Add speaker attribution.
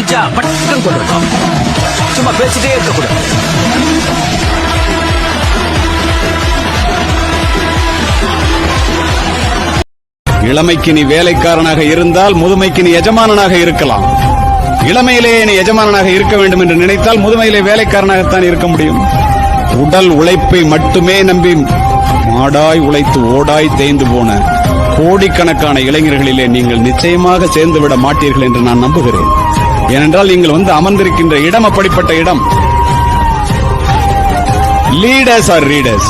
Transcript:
Speaker 1: முடிஞ்சா பட்டம் கொண்டு சும்மா பேசிட்டே இருக்கக்கூடாது.
Speaker 2: இளமைக்கு நீ வேலைக்காரனாக இருந்தால் முதுமைக்கு நீ எஜமானனாக இருக்கலாம். இளமையிலேயே நீ எஜமானனாக இருக்க வேண்டும் என்று நினைத்தால் முதுமையிலே வேலைக்காரனாகத்தான் இருக்க முடியும். உடல் உழைப்பை மட்டுமே நம்பி மாடாய் உழைத்து ஓடாய் தேய்ந்து போன கோடிக்கணக்கான இளைஞர்களிலே நீங்கள் நிச்சயமாக சேர்ந்துவிட மாட்டீர்கள் என்று நான் நம்புகிறேன். ஏனென்றால் நீங்கள் வந்து அமர்ந்திருக்கின்ற இடம் அப்படிப்பட்ட இடம். Leaders are readers.